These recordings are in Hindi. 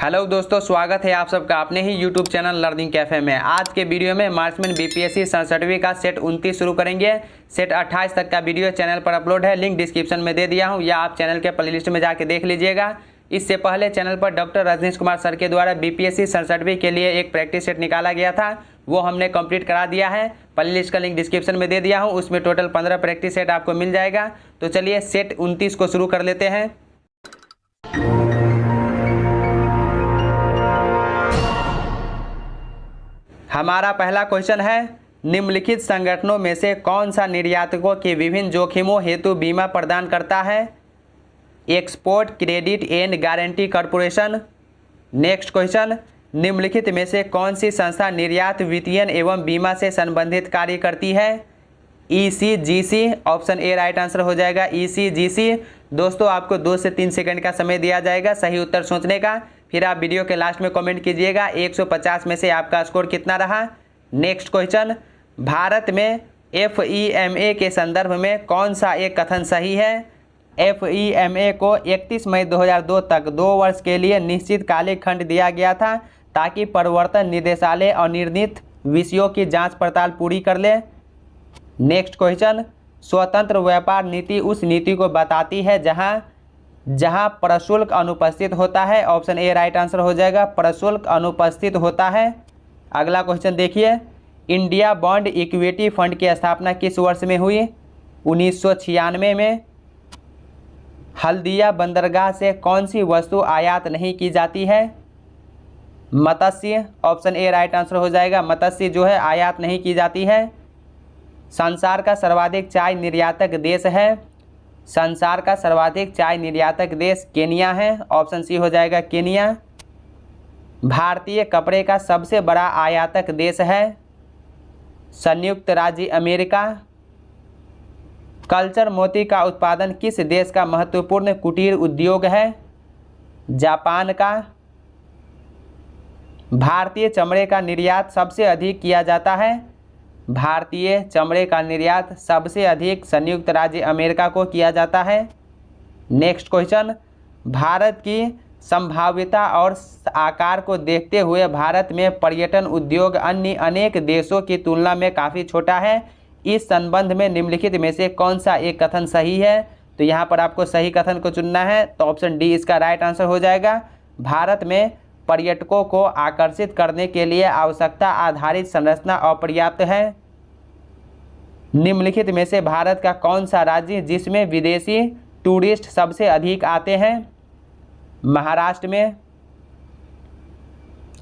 हेलो दोस्तों, स्वागत है आप सबका अपने ही यूट्यूब चैनल लर्निंग कैफे में। आज के वीडियो में मार्क्समैन बीपीएससी 67वीं का सेट 29 शुरू करेंगे। सेट 28 तक का वीडियो चैनल पर अपलोड है, लिंक डिस्क्रिप्शन में दे दिया हूं, या आप चैनल के प्लेलिस्ट में जाके देख लीजिएगा। इससे पहले चैनल पर डॉक्टर रजनीश कुमार सर के द्वारा बीपीएससी 67वीं के लिए एक प्रैक्टिस सेट निकाला गया था, वो हमने कंप्लीट करा दिया है। प्लेलिस्ट का लिंक डिस्क्रिप्शन में दे दिया हूँ, उसमें टोटल 15 प्रैक्टिस सेट आपको मिल जाएगा। तो चलिए सेट 29 को शुरू कर लेते हैं। हमारा पहला क्वेश्चन है, निम्नलिखित संगठनों में से कौन सा निर्यातकों के विभिन्न जोखिमों हेतु बीमा प्रदान करता है? Export credit and guarantee corporation. Next question, निम्नलिखित में से कौन सी संस्था निर्यात वित्तीयन एवं बीमा से संबंधित कार्य करती है? ECGC. Option A right answer हो जाएगा, ईसीजीसी। दोस्तों आपको 2 से 3 सेकंड का समय दिया जाएगा सही उत्तर सोचने का, फिर आप वीडियो के लास्ट में कमेंट कीजिएगा 150 में से आपका स्कोर कितना रहा। नेक्स्ट क्वेश्चन, भारत में FEMA के संदर्भ में कौन सा एक कथन सही है? FEMA को 31 मई 2002 तक 2 वर्ष के लिए निश्चित कालिक खंड दिया गया था ताकि प्रवर्तन निदेशालय अनिर्णित विषयों की जांच पड़ताल पूरी कर ले। नेक्स्ट क्वेश्चन, स्वतंत्र व्यापार नीति उस नीति को बताती है जहां प्रशुल्क अनुपस्थित होता है। ऑप्शन ए राइट आंसर हो जाएगा, प्रशुल्क अनुपस्थित होता है। अगला क्वेश्चन देखिए, इंडिया बॉन्ड इक्विटी फंड की स्थापना किस वर्ष में हुई? 1996 में। हल्दिया बंदरगाह से कौन सी वस्तु आयात नहीं की जाती है? मत्स्य। ऑप्शन ए राइट आंसर हो जाएगा, मत्स्य जो है आयात नहीं की जाती है। संसार का सर्वाधिक चाय निर्यातक देश है? संसार का सर्वाधिक चाय निर्यातक देश केन्या है। ऑप्शन सी हो जाएगा, केन्या। भारतीय कपड़े का सबसे बड़ा आयातक देश है? संयुक्त राज्य अमेरिका। कल्चर मोती का उत्पादन किस देश का महत्वपूर्ण कुटीर उद्योग है? जापान का। भारतीय चमड़े का निर्यात सबसे अधिक किया जाता है? भारतीय चमड़े का निर्यात सबसे अधिक संयुक्त राज्य अमेरिका को किया जाता है। नेक्स्ट क्वेश्चन, भारत की संभाव्यता और आकार को देखते हुए भारत में पर्यटन उद्योग अन्य अनेक देशों की तुलना में काफ़ी छोटा है। इस संबंध में निम्नलिखित में से कौन सा एक कथन सही है? तो यहाँ पर आपको सही कथन को चुनना है, तो ऑप्शन डी इसका राइट आंसर हो जाएगा। भारत में पर्यटकों को आकर्षित करने के लिए आवश्यकता आधारित संरचना अपर्याप्त है। निम्नलिखित में से भारत का कौन सा राज्य जिसमें विदेशी टूरिस्ट सबसे अधिक आते हैं? महाराष्ट्र में।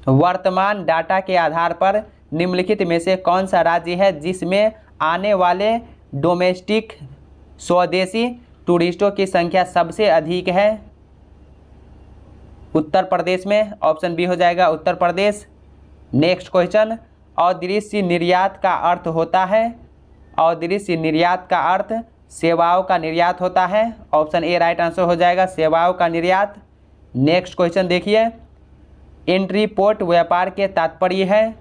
वर्तमान डाटा के आधार पर निम्नलिखित में से कौन सा राज्य है जिसमें आने वाले डोमेस्टिक स्वदेशी टूरिस्टों की संख्या सबसे अधिक है? उत्तर प्रदेश में। ऑप्शन बी हो जाएगा, उत्तर प्रदेश। नेक्स्ट क्वेश्चन, अदृश्य निर्यात का अर्थ होता है? अदृश्य निर्यात का अर्थ सेवाओं का निर्यात होता है। ऑप्शन ए राइट आंसर हो जाएगा, सेवाओं का निर्यात। नेक्स्ट क्वेश्चन देखिए, एंट्री पोर्ट व्यापार के तात्पर्य है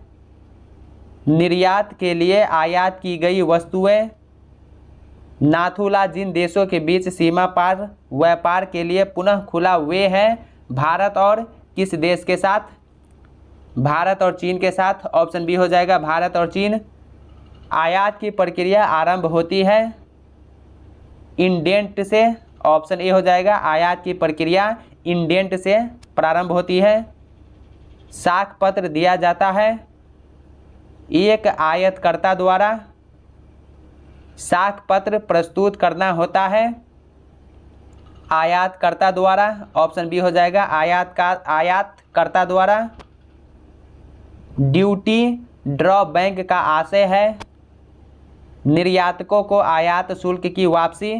निर्यात के लिए आयात की गई वस्तुएं। नाथुला जिन देशों के बीच सीमा पार व्यापार के लिए पुनः खुला वे है भारत और किस देश के साथ? भारत और चीन के साथ। ऑप्शन बी हो जाएगा, भारत और चीन। आयात की प्रक्रिया आरंभ होती है इंडेंट से। ऑप्शन ए हो जाएगा, आयात की प्रक्रिया इंडेंट से प्रारंभ होती है। साख पत्र दिया जाता है एक आयातकर्ता द्वारा। साख पत्र प्रस्तुत करना होता है आयातकर्ता द्वारा। ऑप्शन बी हो जाएगा, आयातकर्ता द्वारा। ड्यूटी ड्रॉ बैंक का आशय है निर्यातकों को आयात शुल्क की वापसी।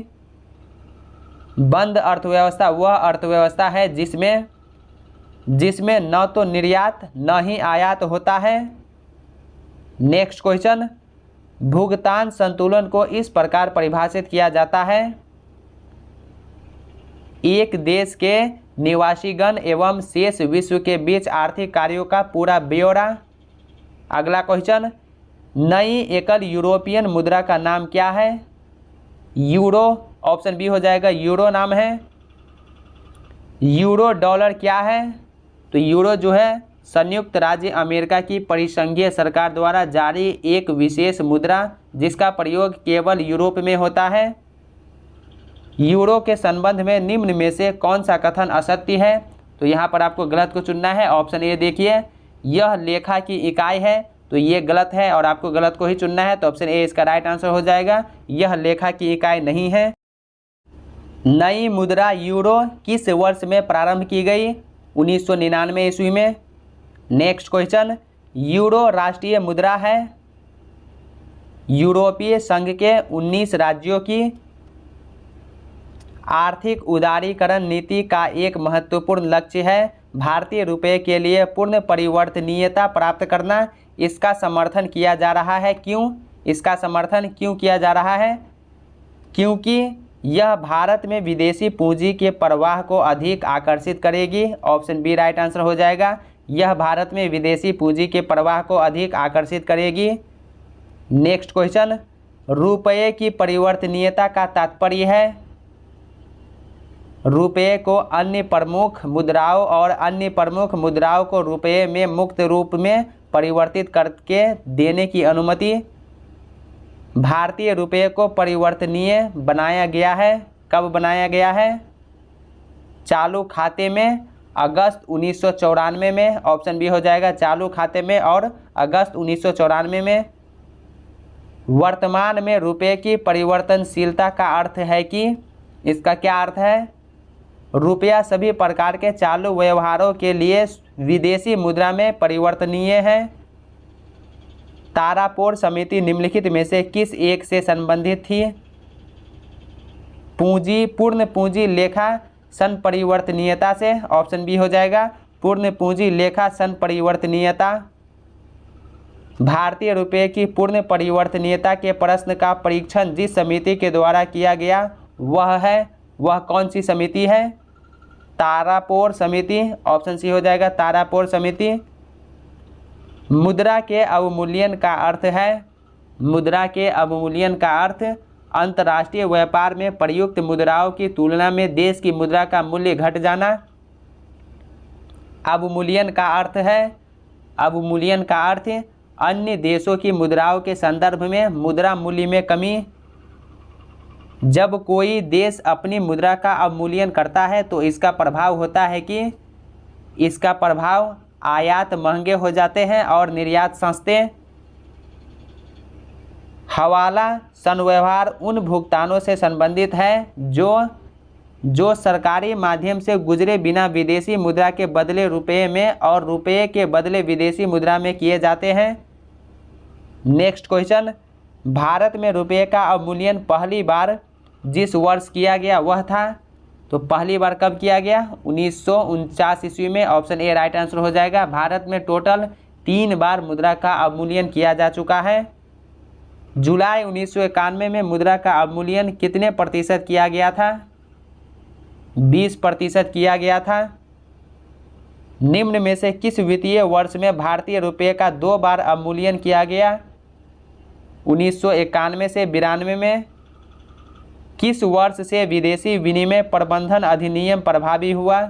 बंद अर्थव्यवस्था वह अर्थव्यवस्था है जिसमें न तो निर्यात न ही आयात होता है। नेक्स्ट क्वेश्चन, भुगतान संतुलन को इस प्रकार परिभाषित किया जाता है एक देश के निवासीगण एवं शेष विश्व के बीच आर्थिक कार्यों का पूरा ब्यौरा। अगला क्वेश्चन, नई एकल यूरोपियन मुद्रा का नाम क्या है? यूरो। ऑप्शन बी हो जाएगा, यूरो नाम है। यूरो डॉलर क्या है? तो यूरो जो है संयुक्त राज्य अमेरिका की परिसंघीय सरकार द्वारा जारी एक विशेष मुद्रा जिसका प्रयोग केवल यूरोप में होता है। यूरो के संबंध में निम्न में से कौन सा कथन असत्य है? तो यहाँ पर आपको गलत को चुनना है। ऑप्शन ए देखिए, यह लेखा की इकाई है, तो ये गलत है और आपको गलत को ही चुनना है। तो ऑप्शन ए इसका राइट आंसर हो जाएगा, यह लेखा की इकाई नहीं है। नई मुद्रा यूरो किस वर्ष में प्रारंभ की गई? 1999 ईस्वी में। नेक्स्ट क्वेश्चन, यूरो राष्ट्रीय मुद्रा है। यूरोपीय संघ के 19 राज्यों की आर्थिक उदारीकरण नीति का एक महत्वपूर्ण लक्ष्य है भारतीय रुपये के लिए पूर्ण परिवर्तनीयता प्राप्त करना। इसका समर्थन किया जा रहा है। क्यों? इसका समर्थन क्यों किया जा रहा है? क्योंकि यह भारत में विदेशी पूंजी के प्रवाह को अधिक आकर्षित करेगी। ऑप्शन बी राइट आंसर हो जाएगा, यह भारत में विदेशी पूंजी के प्रवाह को अधिक आकर्षित करेगी। नेक्स्ट क्वेश्चन, रुपये की परिवर्तनीयता का तात्पर्य है रुपये को अन्य प्रमुख मुद्राओं और अन्य प्रमुख मुद्राओं को रुपये में मुक्त रूप में परिवर्तित करके देने की अनुमति। भारतीय रुपये को परिवर्तनीय बनाया गया है। कब बनाया गया है? चालू खाते में अगस्त 1994 में। ऑप्शन बी हो जाएगा, चालू खाते में और अगस्त 1994 में। वर्तमान में रुपये की परिवर्तनशीलता का अर्थ है कि, इसका क्या अर्थ है? रुपया सभी प्रकार के चालू व्यवहारों के लिए विदेशी मुद्रा में परिवर्तनीय है। तारापोर समिति निम्नलिखित में से किस एक से संबंधित थी? पूर्ण पूंजी लेखा संपरिवर्तनीयता से। ऑप्शन बी हो जाएगा, पूर्ण पूंजी लेखा संपरिवर्तनीयता। भारतीय रुपये की पूर्ण परिवर्तनीयता के प्रश्न का परीक्षण जिस समिति के द्वारा किया गया वह कौन सी समिति है? तारापोर समिति। ऑप्शन सी हो जाएगा, तारापोर समिति। मुद्रा के अवमूल्यन का अर्थ है, मुद्रा के अवमूल्यन का अर्थ अंतर्राष्ट्रीय व्यापार में प्रयुक्त मुद्राओं की तुलना में देश की मुद्रा का मूल्य घट जाना। अवमूल्यन का अर्थ है, अवमूल्यन का अर्थ अन्य देशों की मुद्राओं के संदर्भ में मुद्रा मूल्य में कमी। जब कोई देश अपनी मुद्रा का अवमूल्यन करता है तो इसका प्रभाव होता है कि इसका प्रभाव आयात महंगे हो जाते हैं और निर्यात सस्ते। हवाला संव्यवहार उन भुगतानों से संबंधित है जो सरकारी माध्यम से गुजरे बिना विदेशी मुद्रा के बदले रुपये में और रुपये के बदले विदेशी मुद्रा में किए जाते हैं। नेक्स्ट क्वेश्चन, भारत में रुपये का अवमूल्यन पहली बार जिस वर्ष किया गया वह था, तो पहली बार कब किया गया? 1949 ईस्वी में। ऑप्शन ए राइट आंसर हो जाएगा। भारत में टोटल 3 बार मुद्रा का अवमूल्यन किया जा चुका है। जुलाई 1991 में मुद्रा का अवमूल्यन कितने प्रतिशत किया गया था? 20% किया गया था। निम्न में से किस वित्तीय वर्ष में भारतीय रुपये का 2 बार अवमूल्यन किया गया? 1991 से 92 में। किस वर्ष से विदेशी विनिमय प्रबंधन अधिनियम प्रभावी हुआ?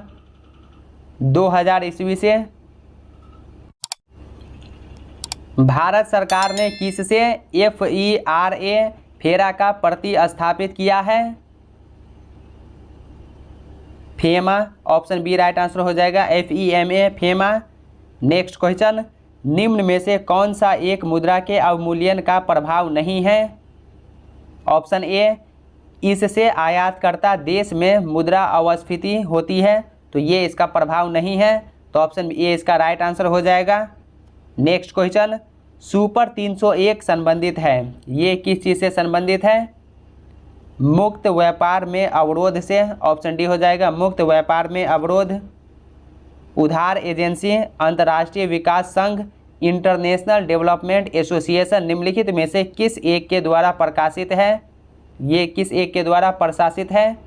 2000 ईस्वी से। भारत सरकार ने किससे FERA फेरा का प्रतिस्थापित किया है? FEMA. Option B right answer हो जाएगा, FEMA फेमा। नेक्स्ट क्वेश्चन, निम्न में से कौन सा एक मुद्रा के अवमूल्यन का प्रभाव नहीं है? ऑप्शन ए, इससे आयातकर्ता देश में मुद्रा अस्फीति होती है, तो ये इसका प्रभाव नहीं है। तो ऑप्शन ए इसका राइट आंसर हो जाएगा। नेक्स्ट क्वेश्चन, सुपर 301 संबंधित है, ये किस चीज़ से संबंधित है? मुक्त व्यापार में अवरोध से। ऑप्शन डी हो जाएगा, मुक्त व्यापार में अवरोध। उधार एजेंसी, अंतर्राष्ट्रीय विकास संघ, इंटरनेशनल डेवलपमेंट एसोसिएशन निम्नलिखित में से किस एक के द्वारा प्रकाशित है? ये किस एक के द्वारा प्रशासित है?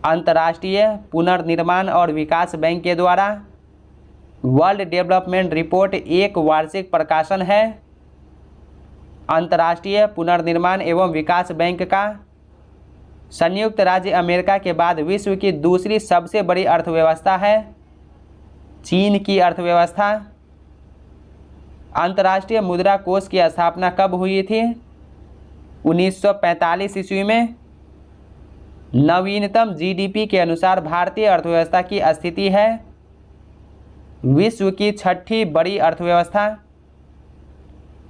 अंतर्राष्ट्रीय पुनर्निर्माण और विकास बैंक के द्वारा। वर्ल्ड डेवलपमेंट रिपोर्ट एक वार्षिक प्रकाशन है अंतर्राष्ट्रीय पुनर्निर्माण एवं विकास बैंक का। संयुक्त राज्य अमेरिका के बाद विश्व की दूसरी सबसे बड़ी अर्थव्यवस्था है। चीन की अर्थव्यवस्था। अंतर्राष्ट्रीय मुद्रा कोष की स्थापना कब हुई थी? 1945 ईस्वी में। नवीनतम जीडीपी के अनुसार भारतीय अर्थव्यवस्था की स्थिति है विश्व की 6ठी बड़ी अर्थव्यवस्था।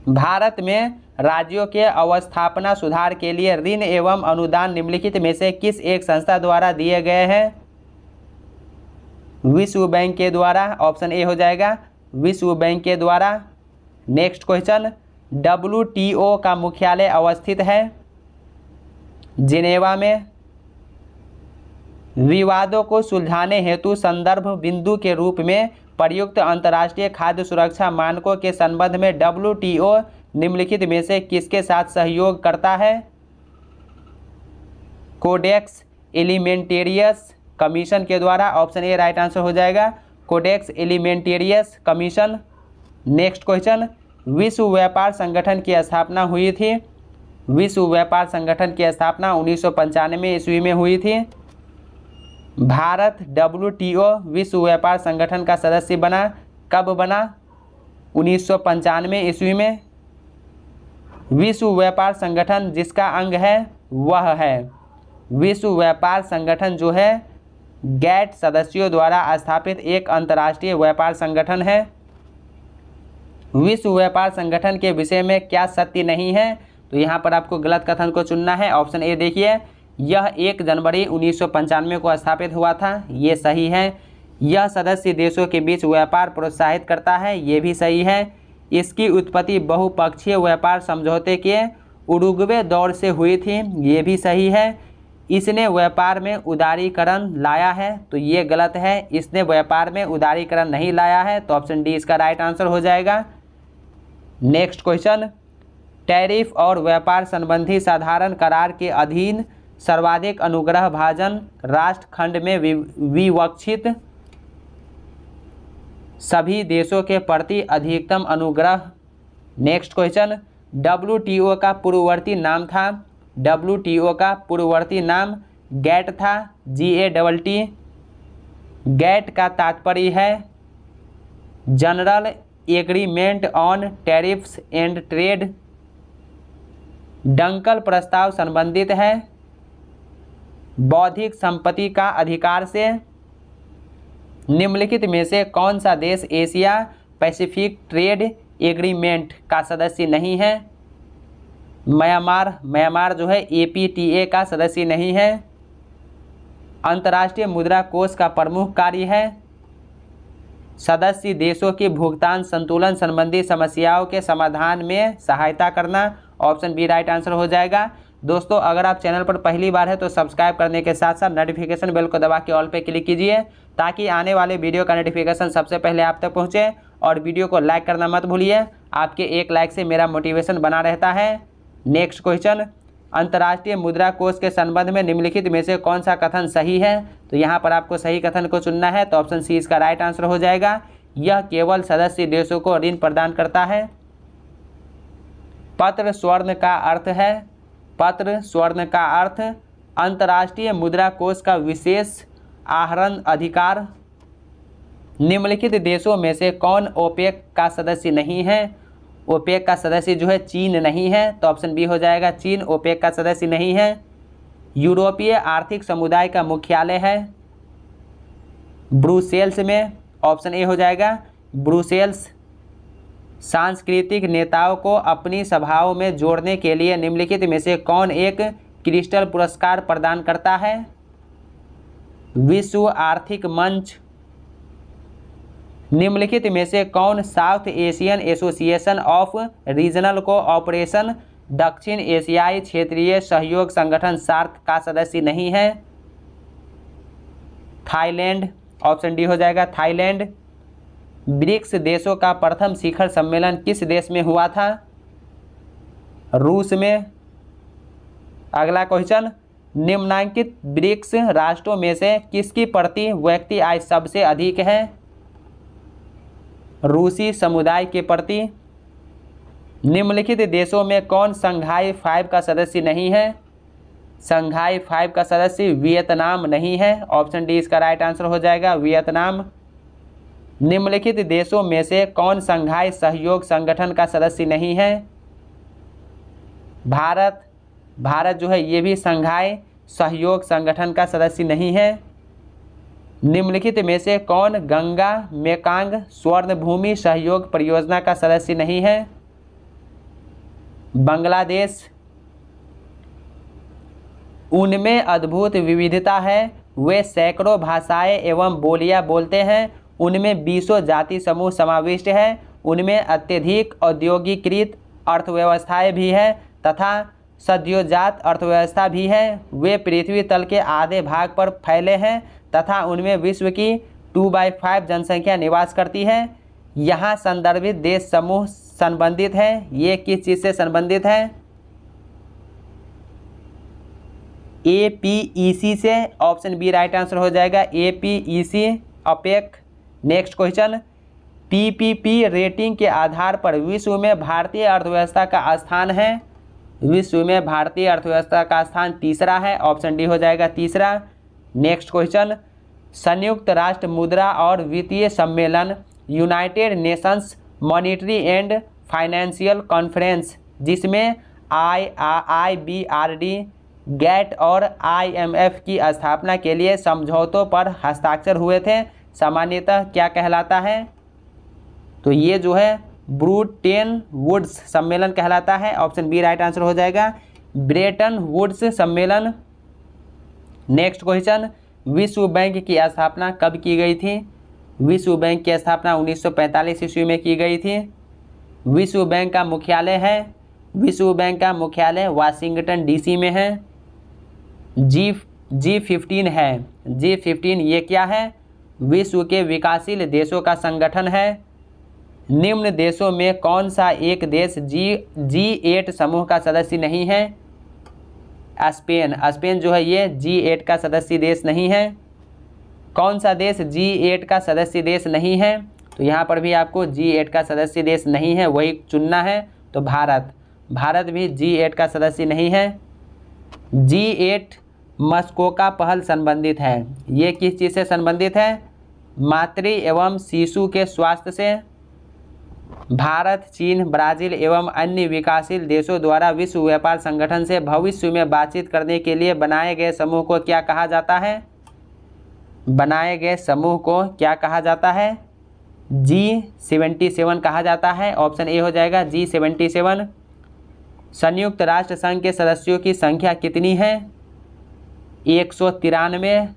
भारत में राज्यों के अवस्थापना सुधार के लिए ऋण एवं अनुदान निम्नलिखित में से किस एक संस्था द्वारा दिए गए हैं? विश्व बैंक के द्वारा। ऑप्शन ए हो जाएगा विश्व बैंक के द्वारा। नेक्स्ट क्वेश्चन, WTO का मुख्यालय अवस्थित है जिनेवा में। विवादों को सुलझाने हेतु संदर्भ बिंदु के रूप में प्रयुक्त अंतर्राष्ट्रीय खाद्य सुरक्षा मानकों के संबंध में WTO निम्नलिखित में से किसके साथ सहयोग करता है? कोडेक्स एलिमेंटेरियस कमीशन के द्वारा। ऑप्शन ए राइट आंसर हो जाएगा codex Alimentarius commission. Next question, विश्व व्यापार संगठन की स्थापना हुई थी। विश्व व्यापार संगठन की स्थापना 1995 ईस्वी में हुई थी। भारत WTO विश्व व्यापार संगठन का सदस्य बना, कब बना? 1995 ईस्वी में। विश्व व्यापार संगठन जिसका अंग है वह है, विश्व व्यापार संगठन जो है गैट सदस्यों द्वारा स्थापित एक अंतर्राष्ट्रीय व्यापार संगठन है। विश्व व्यापार संगठन के विषय में क्या सत्य नहीं है? तो यहाँ पर आपको गलत कथन को चुनना है। ऑप्शन ए देखिए, यह 1 जनवरी 1995 को स्थापित हुआ था, ये सही है। यह सदस्य देशों के बीच व्यापार प्रोत्साहित करता है, ये भी सही है। इसकी उत्पत्ति बहुपक्षीय व्यापार समझौते के उरुग्वे दौर से हुई थी, ये भी सही है। इसने व्यापार में उदारीकरण लाया है, तो ये गलत है, इसने व्यापार में उदारीकरण नहीं लाया है, तो ऑप्शन डी इसका राइट आंसर हो जाएगा। नेक्स्ट क्वेश्चन, टैरिफ और व्यापार संबंधी साधारण करार के अधीन सर्वाधिक अनुग्रह भाजन राष्ट्र खंड में विवक्षित सभी देशों के प्रति अधिकतम अनुग्रह। नेक्स्ट क्वेश्चन, WTO का पूर्ववर्ती नाम था। WTO का पूर्ववर्ती नाम गैट था, GATT। गैट का तात्पर्य है general agreement on tariffs and trade. Dunkel प्रस्ताव संबंधित है बौद्धिक संपत्ति का अधिकार से। निम्नलिखित में से कौन सा देश एशिया पैसिफिक ट्रेड एग्रीमेंट का सदस्य नहीं है? म्यांमार जो है APTA का सदस्य नहीं है। अंतर्राष्ट्रीय मुद्रा कोष का प्रमुख कार्य है सदस्य देशों की भुगतान संतुलन संबंधी समस्याओं के समाधान में सहायता करना। ऑप्शन बी राइट आंसर हो जाएगा। दोस्तों, अगर आप चैनल पर पहली बार है तो सब्सक्राइब करने के साथ साथ नोटिफिकेशन बेल को दबा के ऑल पे क्लिक कीजिए ताकि आने वाले वीडियो का नोटिफिकेशन सबसे पहले आप तक पहुंचे। और वीडियो को लाइक करना मत भूलिए, आपके एक लाइक से मेरा मोटिवेशन बना रहता है। नेक्स्ट क्वेश्चन, अंतर्राष्ट्रीय मुद्रा कोष के संबंध में निम्नलिखित में से कौन सा कथन सही है? तो यहाँ पर आपको सही कथन को चुनना है, तो ऑप्शन सी इसका राइट आंसर हो जाएगा। यह केवल सदस्य देशों को ऋण प्रदान करता है। पत्र स्वर्ण का अर्थ है, पत्र स्वर्ण का अर्थ अंतर्राष्ट्रीय मुद्रा कोष का विशेष आहरण अधिकार। निम्नलिखित देशों में से कौन ओपेक का सदस्य नहीं है? ओपेक का सदस्य जो है चीन नहीं है, तो ऑप्शन बी हो जाएगा चीन ओपेक का सदस्य नहीं है। यूरोपीय आर्थिक समुदाय का मुख्यालय है ब्रुसेल्स में। ऑप्शन ए हो जाएगा ब्रुसेल्स। सांस्कृतिक नेताओं को अपनी सभाओं में जोड़ने के लिए निम्नलिखित में से कौन एक क्रिस्टल पुरस्कार प्रदान करता है? विश्व आर्थिक मंच। निम्नलिखित में से कौन south Asian association of regional cooperation दक्षिण एशियाई क्षेत्रीय सहयोग संगठन सार्क का सदस्य नहीं है? थाईलैंड। ऑप्शन डी हो जाएगा थाईलैंड। ब्रिक्स देशों का प्रथम शिखर सम्मेलन किस देश में हुआ था? रूस में। अगला क्वेश्चन, निम्नांकित ब्रिक्स राष्ट्रों में से किसकी प्रति व्यक्ति आय सबसे अधिक है? रूसी समुदाय के प्रति। निम्नलिखित देशों में कौन संघाई 5 का सदस्य नहीं है? संघाई 5 का सदस्य वियतनाम नहीं है। ऑप्शन डी इसका राइट आंसर हो जाएगा वियतनाम। निम्नलिखित देशों में से कौन शंघाई सहयोग संगठन का सदस्य नहीं है? भारत जो है ये भी शंघाई सहयोग संगठन का सदस्य नहीं है। निम्नलिखित में से कौन गंगा मेकांग स्वर्णभूमि सहयोग परियोजना का सदस्य नहीं है? बांग्लादेश। उनमें अद्भुत विविधता है, वे सैकड़ों भाषाएं एवं बोलियां बोलते हैं, उनमें 20 जाति समूह समाविष्ट है, उनमें अत्यधिक औद्योगिकीकृत अर्थव्यवस्थाएं भी है तथा सद्योजात अर्थव्यवस्था भी है, वे पृथ्वी तल के आधे भाग पर फैले हैं तथा उनमें विश्व की 2/5 जनसंख्या निवास करती है। यहाँ संदर्भित देश समूह संबंधित है, ये किस चीज़ से संबंधित है? APEC से। ऑप्शन बी राइट आंसर हो जाएगा, APEC APEC. Next question, PPP rating के आधार पर विश्व में भारतीय अर्थव्यवस्था का स्थान है? विश्व में भारतीय अर्थव्यवस्था का स्थान तीसरा है, ऑप्शन डी हो जाएगा तीसरा। नेक्स्ट क्वेश्चन, संयुक्त राष्ट्र मुद्रा और वित्तीय सम्मेलन United Nations monetary and financial conference, जिसमें IBRD, गैट और IMF की स्थापना के लिए समझौतों पर हस्ताक्षर हुए थे, सामान्यतः क्या कहलाता है? तो ये जो है ब्रेटन वुड्स सम्मेलन कहलाता है, ऑप्शन बी राइट आंसर हो जाएगा, ब्रेटन वुड्स सम्मेलन। नेक्स्ट क्वेश्चन, विश्व बैंक की स्थापना कब की गई थी? विश्व बैंक की स्थापना 1945 ईस्वी में की गई थी। विश्व बैंक का मुख्यालय है, विश्व बैंक का मुख्यालय वाशिंगटन DC में है। G15 है, G15 ये क्या है? विश्व के विकासशील देशों का संगठन है। निम्न देशों में कौन सा एक देश G8 समूह का सदस्य नहीं है? स्पेन जो है ये G8 का सदस्य देश नहीं है। कौन सा देश G8 का सदस्य देश नहीं है? तो यहाँ पर भी आपको G8 का सदस्य देश नहीं है वही चुनना है। तो भारत भी G8 का सदस्य नहीं है। G8 मस्को का पहल संबंधित है, ये किस चीज़ से संबंधित है? मातृ एवं शिशु के स्वास्थ्य से। भारत, चीन, ब्राज़ील एवं अन्य विकासशील देशों द्वारा विश्व व्यापार संगठन से भविष्य में बातचीत करने के लिए बनाए गए समूह को क्या कहा जाता है? बनाए गए समूह को क्या कहा जाता है? G77 कहा जाता है, ऑप्शन ए हो जाएगा G77। संयुक्त राष्ट्र संघ के सदस्यों की संख्या कितनी है? 193।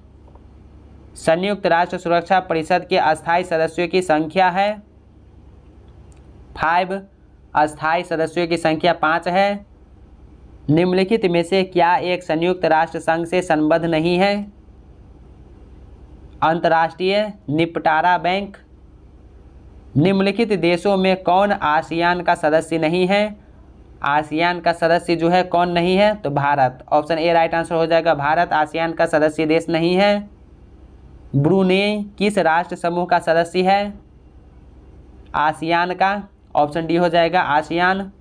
संयुक्त राष्ट्र सुरक्षा परिषद के अस्थायी सदस्यों की संख्या है 5, अस्थायी सदस्यों की संख्या 5 है। निम्नलिखित में से क्या एक संयुक्त राष्ट्र संघ से संबद्ध नहीं है? अंतर्राष्ट्रीय निपटारा बैंक। निम्नलिखित देशों में कौन आसियान का सदस्य नहीं है? आसियान का सदस्य जो है कौन नहीं है? तो Bharat, option A right answer हो जाएगा, भारत आसियान का सदस्य देश नहीं है। ब्रुनेई किस राष्ट्र समूह का सदस्य है? आसियान का, ऑप्शन डी हो जाएगा आसियान।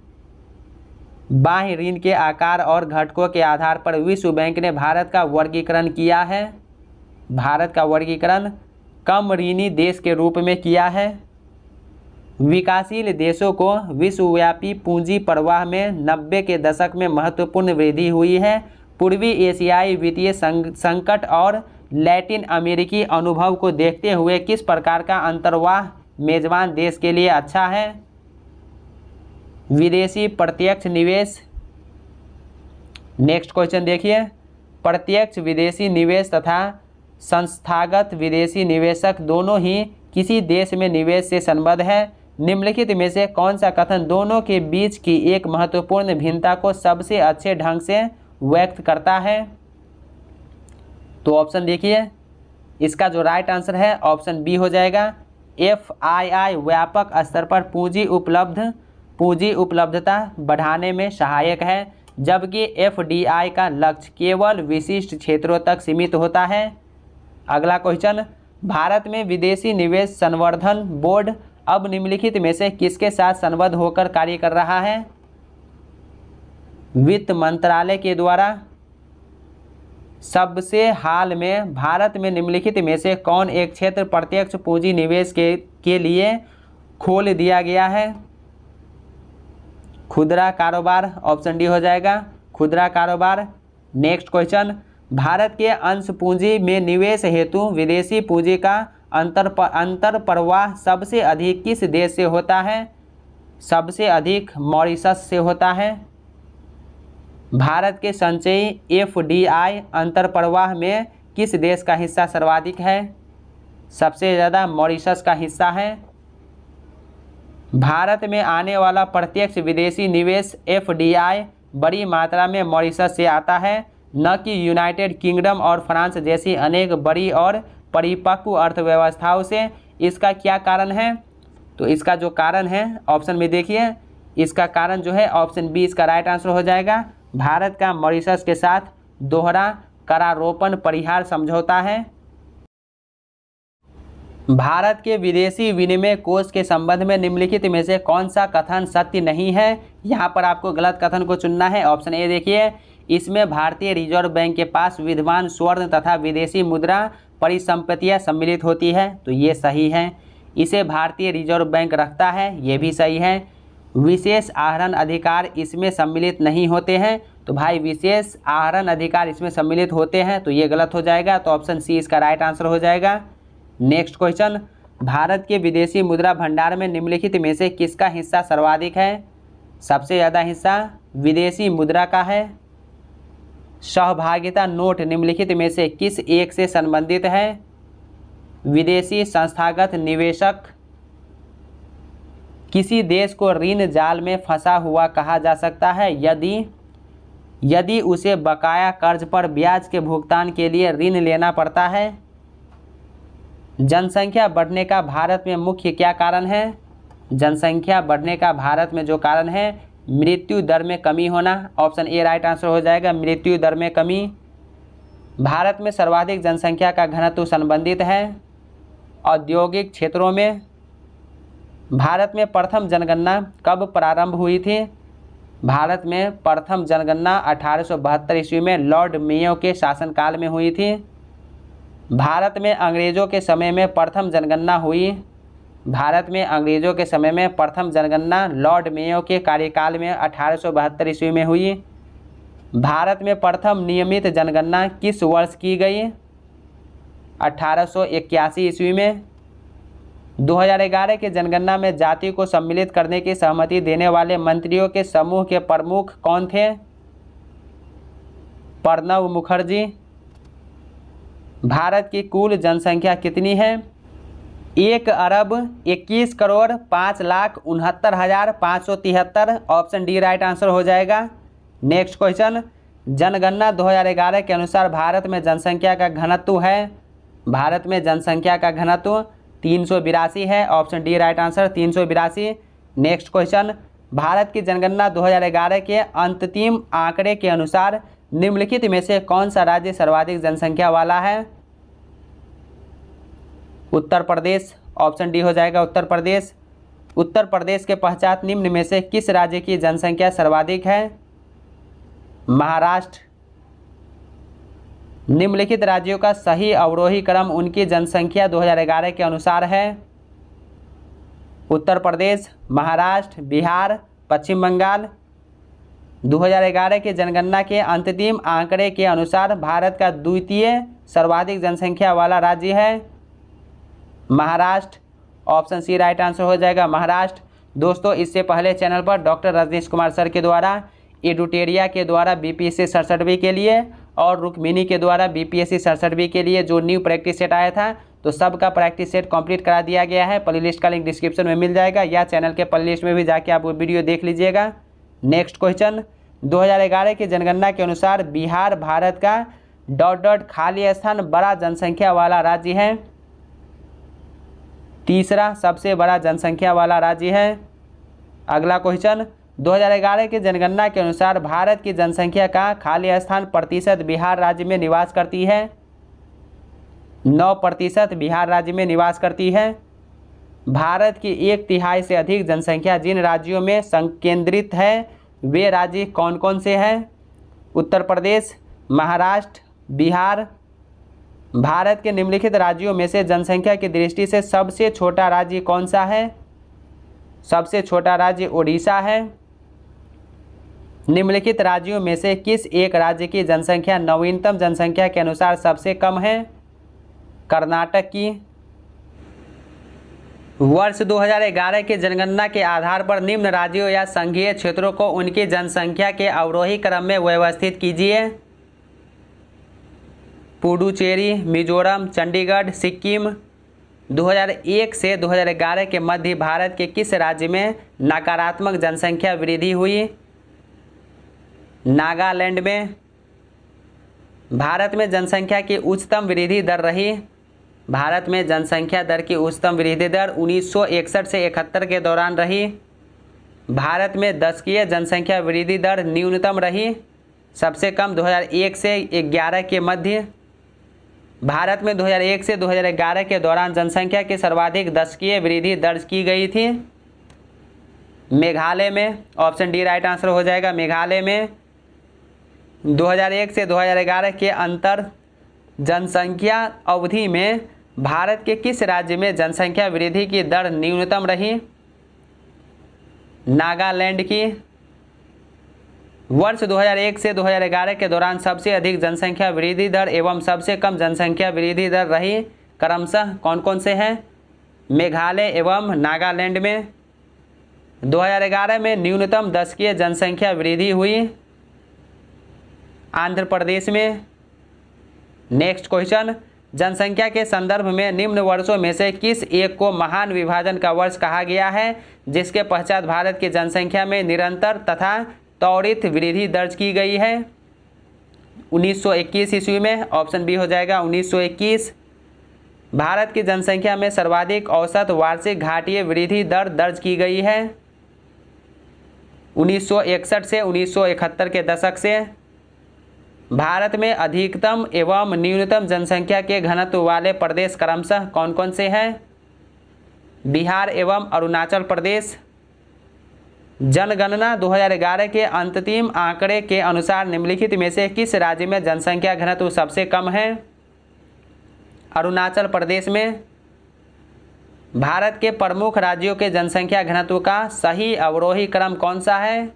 बाह्य ऋण के आकार और घटकों के आधार पर विश्व बैंक ने भारत का वर्गीकरण किया है। भारत का वर्गीकरण कम ऋणी देश के रूप में किया है। विकासशील देशों को विश्वव्यापी पूंजी प्रवाह में 90 के दशक में महत्वपूर्ण वृद्धि हुई है। पूर्वी एशियाई वित्तीय संकट और लैटिन अमेरिकी अनुभव को देखते हुए किस प्रकार का अंतर्वाह मेजबान देश के लिए अच्छा है? विदेशी प्रत्यक्ष निवेश। नेक्स्ट क्वेश्चन देखिए, प्रत्यक्ष विदेशी निवेश तथा संस्थागत विदेशी निवेशक दोनों ही किसी देश में निवेश से संबद्ध है। निम्नलिखित में से कौन सा कथन दोनों के बीच की एक महत्वपूर्ण भिन्नता को सबसे अच्छे ढंग से व्यक्त करता है? तो ऑप्शन देखिए, इसका जो राइट आंसर है ऑप्शन बी हो जाएगा। FII व्यापक स्तर पर पूंजी उपलब्धता बढ़ाने में सहायक है, जबकि FDI का लक्ष्य केवल विशिष्ट क्षेत्रों तक सीमित होता है। अगला क्वेश्चन, भारत में विदेशी निवेश संवर्धन बोर्ड अब निम्नलिखित में से किसके साथ संबद्ध होकर कार्य कर रहा है? वित्त मंत्रालय के द्वारा, सबसे हाल में भारत में निम्नलिखित में से कौन एक क्षेत्र प्रत्यक्ष पूंजी निवेश के लिए खोल दिया गया है? खुदरा कारोबार, ऑप्शन डी हो जाएगा खुदरा कारोबार। नेक्स्ट क्वेश्चन, भारत के अंश पूंजी में निवेश हेतु विदेशी पूंजी का अंतर प्रवाह सबसे अधिक किस देश से होता है? सबसे अधिक मॉरिशस से होता है। भारत के संचयी एफडीआई अंतर प्रवाह में किस देश का हिस्सा सर्वाधिक है? सबसे ज़्यादा मॉरिशस का हिस्सा है। भारत में आने वाला प्रत्यक्ष विदेशी निवेश एफडीआई बड़ी मात्रा में मॉरिशस से आता है, न कि यूनाइटेड किंगडम और फ्रांस जैसी अनेक बड़ी और परिपक्व अर्थव्यवस्थाओं से। इसका क्या कारण है? तो इसका जो कारण है ऑप्शन में देखिए, इसका कारण जो है ऑप्शन बी इसका राइट आंसर हो जाएगा। भारत का मॉरिशस के साथ दोहरा करारोपण परिहार समझौता है। भारत के विदेशी विनिमय कोष के संबंध में निम्नलिखित में से कौन सा कथन सत्य नहीं है? यहाँ पर आपको गलत कथन को चुनना है। ऑप्शन ए देखिए, इसमें भारतीय रिजर्व बैंक के पास विद्यमान स्वर्ण तथा विदेशी मुद्रा परिसंपत्तियाँ सम्मिलित होती है, तो ये सही है। इसे भारतीय रिजर्व बैंक रखता है, ये भी सही है। विशेष आहरण अधिकार इसमें सम्मिलित नहीं होते हैं, तो भाई विशेष आहरण अधिकार इसमें सम्मिलित होते हैं, तो ये गलत हो जाएगा। तो ऑप्शन सी इसका राइट आंसर हो जाएगा। नेक्स्ट क्वेश्चन, भारत के विदेशी मुद्रा भंडार में निम्नलिखित में से किसका हिस्सा सर्वाधिक है? सबसे ज़्यादा हिस्सा विदेशी मुद्रा का है। सहभागिता नोट निम्नलिखित में से किस एक से संबंधित है? विदेशी संस्थागत निवेशक किसी देश को ऋण जाल में फंसा हुआ कहा जा सकता है यदि उसे बकाया कर्ज पर ब्याज के भुगतान के लिए ऋण लेना पड़ता है। जनसंख्या बढ़ने का भारत में मुख्य क्या कारण है? जनसंख्या बढ़ने का भारत में जो कारण है मृत्यु दर में कमी होना। ऑप्शन ए राइट आंसर हो जाएगा, मृत्यु दर में कमी। भारत में सर्वाधिक जनसंख्या का घनत्व संबंधित है औद्योगिक क्षेत्रों में। भारत में प्रथम जनगणना कब प्रारंभ हुई थी? भारत में प्रथम जनगणना 1872 ईस्वी में लॉर्ड मेयो के शासनकाल में हुई थी। भारत में अंग्रेज़ों के समय में प्रथम जनगणना हुई। भारत में अंग्रेज़ों के समय में प्रथम जनगणना लॉर्ड मेयो के कार्यकाल में 1872 ईस्वी में हुई। भारत में प्रथम नियमित जनगणना किस वर्ष की गई? 1881 ईस्वी में। 2011 के जनगणना में जाति को सम्मिलित करने की सहमति देने वाले मंत्रियों के समूह के प्रमुख कौन थे? प्रणब मुखर्जी। भारत की कुल जनसंख्या कितनी है? 1,21,05,69,573। ऑप्शन डी राइट आंसर हो जाएगा। नेक्स्ट क्वेश्चन, जनगणना 2011 के अनुसार भारत में जनसंख्या का घनत्व है। भारत में जनसंख्या का घनत्व 382 है। Option D right answer 382। Next question, Bharat की जनगणना 2011 के अंतिम आंकड़े के अनुसार निम्नलिखित में से कौन सा राज्य सर्वाधिक जनसंख्या वाला है? उत्तर प्रदेश। ऑप्शन डी हो जाएगा उत्तर प्रदेश। उत्तर प्रदेश के पश्चात निम्न में से किस राज्य की जनसंख्या सर्वाधिक है? महाराष्ट्र। निम्नलिखित राज्यों का सही अवरोही क्रम उनकी जनसंख्या 2011 के अनुसार है। उत्तर प्रदेश, महाराष्ट्र, बिहार, पश्चिम बंगाल। 2011 की जनगणना के अंतिम आंकड़े के अनुसार भारत का द्वितीय सर्वाधिक जनसंख्या वाला राज्य है Maharashtra. Option C right answer हो जाएगा महाराष्ट्र। दोस्तों, इससे पहले चैनल पर डॉक्टर रजनीश कुमार सर के द्वारा एडुटेरिया के द्वारा बीपीएससी 67वीं के लिए और रुक्मिनी के द्वारा बीपीएससी 67वीं के लिए जो न्यू प्रैक्टिस सेट आया था, तो सबका प्रैक्टिस सेट कंप्लीट करा दिया गया है। प्ले लिस्ट का लिंक डिस्क्रिप्शन में मिल जाएगा या चैनल के प्ले लिस्ट में भी जाके आप वो वीडियो देख लीजिएगा। नेक्स्ट क्वेश्चन, 2011 की जनगणना के अनुसार बिहार भारत का खाली स्थान बड़ा जनसंख्या वाला राज्य है। तीसरा सबसे बड़ा जनसंख्या वाला राज्य है। अगला क्वेश्चन, 2011 की जनगणना के अनुसार भारत की जनसंख्या का खाली स्थान प्रतिशत बिहार राज्य में निवास करती है। 9% बिहार राज्य में निवास करती है। भारत की 1/3 से अधिक जनसंख्या जिन राज्यों में संकेंद्रित है वे राज्य कौन कौन से हैं? उत्तर प्रदेश, महाराष्ट्र, बिहार। भारत के निम्नलिखित राज्यों में से जनसंख्या की दृष्टि से सबसे छोटा राज्य कौन सा है? सबसे छोटा राज्य उड़ीसा है। निम्नलिखित राज्यों में से किस एक राज्य की जनसंख्या नवीनतम जनसंख्या के अनुसार सबसे कम है? कर्नाटक की। वर्ष 2011 की जनगणना के आधार पर निम्न राज्यों या संघीय क्षेत्रों को उनकी जनसंख्या के अवरोही क्रम में व्यवस्थित कीजिए। पुडुचेरी, मिजोरम, चंडीगढ़, सिक्किम। 2001 से 2011 के मध्य भारत के किस राज्य में नकारात्मक जनसंख्या वृद्धि हुई? नागालैंड में। भारत में जनसंख्या की उच्चतम वृद्धि दर रही। भारत में जनसंख्या दर की उच्चतम वृद्धि दर 1961 से 71 के दौरान रही। भारत में दशकीय जनसंख्या वृद्धि दर न्यूनतम रही, सबसे कम 2001 से 11 के मध्य। भारत में 2001 से 2011 के दौरान जनसंख्या की सर्वाधिक दशकीय वृद्धि दर्ज की गई थी मेघालय में। ऑप्शन डी राइट आंसर हो जाएगा। मेघालय में 2001 से 2011 के अंतर जनसंख्या अवधि में भारत के किस राज्य में जनसंख्या वृद्धि की दर न्यूनतम रही? नागालैंड की। वर्ष 2001 से 2011 के दौरान सबसे अधिक जनसंख्या वृद्धि दर एवं सबसे कम जनसंख्या वृद्धि दर रही क्रमशः कौन कौन से हैं? मेघालय एवं नागालैंड में। 2011 में न्यूनतम दशकीय जनसंख्या वृद्धि हुई आंध्र प्रदेश में। नेक्स्ट क्वेश्चन, जनसंख्या के संदर्भ में निम्न वर्षों में से किस एक को महान विभाजन का वर्ष कहा गया है, जिसके पश्चात भारत की जनसंख्या में निरंतर तथा त्वरित वृद्धि दर्ज की गई है? 1921 ईस्वी में। ऑप्शन बी हो जाएगा 1921। भारत की जनसंख्या में सर्वाधिक औसत वार्षिक घाटीय वृद्धि दर दर्ज की गई है 1961 से 1971 के दशक से। भारत में अधिकतम एवं न्यूनतम जनसंख्या के घनत्व वाले प्रदेश क्रमशः कौन कौन से हैं? बिहार एवं अरुणाचल प्रदेश। जनगणना 2011 के अंतिम आंकड़े के अनुसार निम्नलिखित में से किस राज्य में जनसंख्या घनत्व सबसे कम है? अरुणाचल प्रदेश में। भारत के प्रमुख राज्यों के जनसंख्या घनत्व का सही अवरोही क्रम कौन सा है?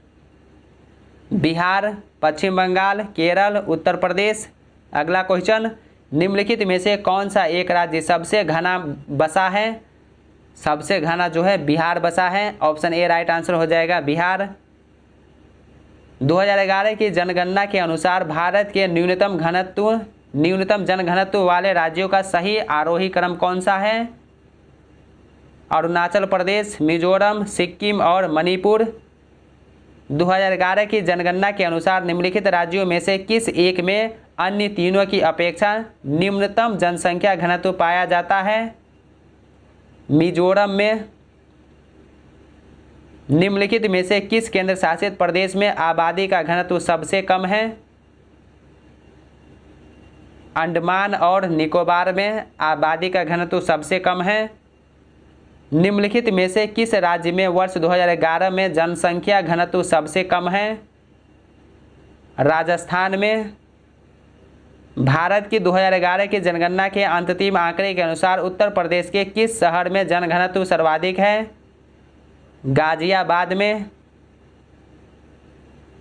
बिहार, पश्चिम बंगाल, केरल, उत्तर प्रदेश। अगला क्वेश्चन, निम्नलिखित में से कौन सा एक राज्य सबसे घना बसा है? सबसे घना जो है बिहार बसा है। ऑप्शन ए राइट आंसर हो जाएगा बिहार। 2011 की जनगणना के अनुसार भारत के न्यूनतम जनघनत्व वाले राज्यों का सही आरोही क्रम कौन सा है? अरुणाचल प्रदेश, मिजोरम, सिक्किम और मणिपुर। 2011 की जनगणना के अनुसार निम्नलिखित राज्यों में से किस एक में अन्य तीनों की अपेक्षा निम्नतम जनसंख्या घनत्व पाया जाता है? मिजोरम में। निम्नलिखित में से किस केंद्र शासित प्रदेश में आबादी का घनत्व सबसे कम है? अंडमान और निकोबार में आबादी का घनत्व सबसे कम है। निम्नलिखित में से किस राज्य में वर्ष 2011 में जनसंख्या घनत्व सबसे कम है? राजस्थान में। भारत की 2011 की जनगणना के अंतिम आंकड़े के अनुसार उत्तर प्रदेश के किस शहर में जनघनत्व सर्वाधिक है? गाजियाबाद में।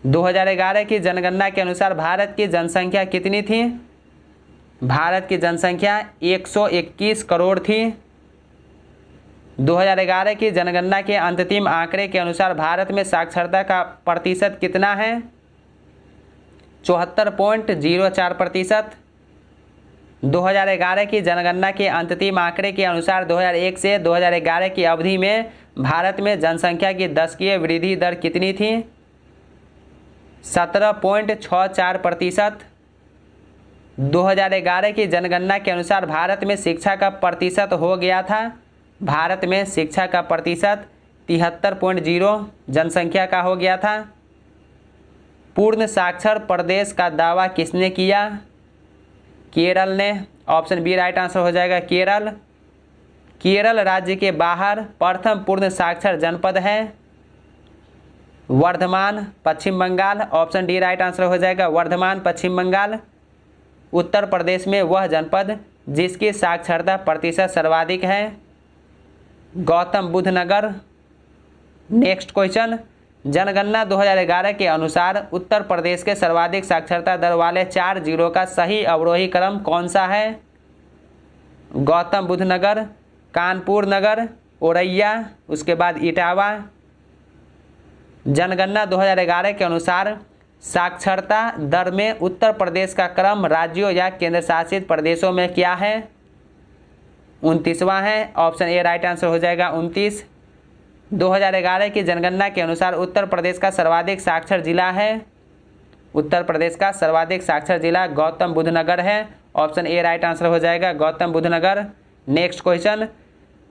2011 की जनगणना के अनुसार भारत की जनसंख्या कितनी थी? भारत की जनसंख्या 121 करोड़ थी। 2011 की जनगणना के अंतिम आंकड़े के अनुसार भारत में साक्षरता का प्रतिशत कितना है? 74.04%। 2011 की जनगणना के अंतिम आंकड़े के अनुसार 2001 से 2011 की अवधि में भारत में जनसंख्या की दशकीय वृद्धि दर कितनी थी? 17.64%। 2011 की जनगणना के अनुसार भारत में शिक्षा का प्रतिशत हो गया था। भारत में शिक्षा का प्रतिशत 73.0 जनसंख्या का हो गया था। पूर्ण साक्षर प्रदेश का दावा किसने किया? केरल ने। ऑप्शन बी राइट आंसर हो जाएगा केरल। केरल राज्य के बाहर प्रथम पूर्ण साक्षर जनपद है Vardhaman, Paschim Bengal. Option D right answer हो जाएगा वर्धमान, पश्चिम बंगाल। उत्तर प्रदेश में वह जनपद जिसकी साक्षरता प्रतिशत सर्वाधिक है। गौतम बुद्ध नगर। नेक्स्ट क्वेश्चन, जनगणना 2011 के अनुसार उत्तर प्रदेश के सर्वाधिक साक्षरता दर वाले 4 जिलों का सही अवरोही क्रम कौन सा है? गौतम बुद्ध नगर, कानपुर नगर, औरैया, उसके बाद इटावा। जनगणना 2011 के अनुसार साक्षरता दर में उत्तर प्रदेश का क्रम राज्यों या केंद्र शासित प्रदेशों में क्या है? 29वां है। ऑप्शन ए राइट आंसर हो जाएगा 29। 2011 की जनगणना के अनुसार उत्तर प्रदेश का सर्वाधिक साक्षर जिला है। उत्तर प्रदेश का सर्वाधिक साक्षर जिला गौतम बुद्ध नगर है। ऑप्शन ए राइट आंसर हो जाएगा गौतम बुद्ध नगर। नेक्स्ट क्वेश्चन,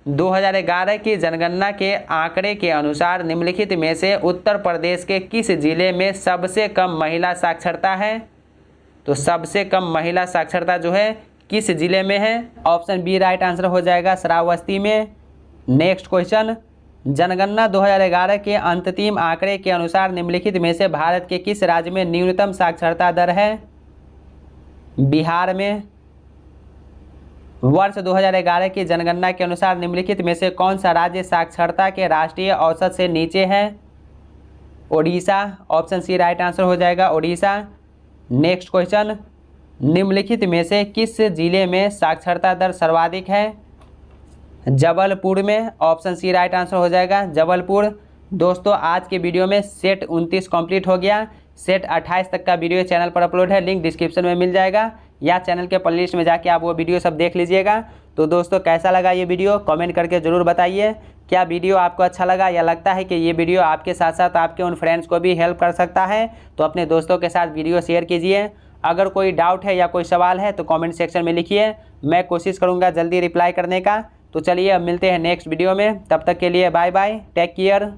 2011 की जनगणना के आंकड़े के अनुसार निम्नलिखित में से उत्तर प्रदेश के किस जिले में सबसे कम महिला साक्षरता है? तो सबसे कम महिला साक्षरता जो है किस जिले में है? ऑप्शन बी राइट आंसर हो जाएगा श्रावस्ती में। नेक्स्ट क्वेश्चन, जनगणना 2011 के अंतिम आंकड़े के अनुसार निम्नलिखित में से भारत के किस राज्य में न्यूनतम साक्षरता दर है? बिहार में। वर्ष 2011 की जनगणना के अनुसार निम्नलिखित में से कौन सा राज्य साक्षरता के राष्ट्रीय औसत से नीचे है? Odisha. Option C right answer हो जाएगा ओडिशा। नेक्स्ट क्वेश्चन, निम्नलिखित में से किस जिले में साक्षरता दर सर्वाधिक है? जबलपुर में। ऑप्शन सी राइट आंसर हो जाएगा जबलपुर। दोस्तों आज के वीडियो में सेट 29 कंप्लीट हो गया। सेट 28 तक का वीडियो चैनल पर अपलोड है, लिंक डिस्क्रिप्शन में मिल जाएगा, या चैनल के प्लेलिस्ट में जाके आप वो वीडियो सब देख लीजिएगा। तो दोस्तों कैसा लगा ये वीडियो कमेंट करके ज़रूर बताइए। क्या वीडियो आपको अच्छा लगा या लगता है कि ये वीडियो आपके साथ साथ आपके उन फ्रेंड्स को भी हेल्प कर सकता है, तो अपने दोस्तों के साथ वीडियो शेयर कीजिए। अगर कोई डाउट है या कोई सवाल है तो कमेंट सेक्शन में लिखिए, मैं कोशिश करूँगा जल्दी रिप्लाई करने का। तो चलिए अब मिलते हैं नेक्स्ट वीडियो में, तब तक के लिए बाय बाय, टेक केयर।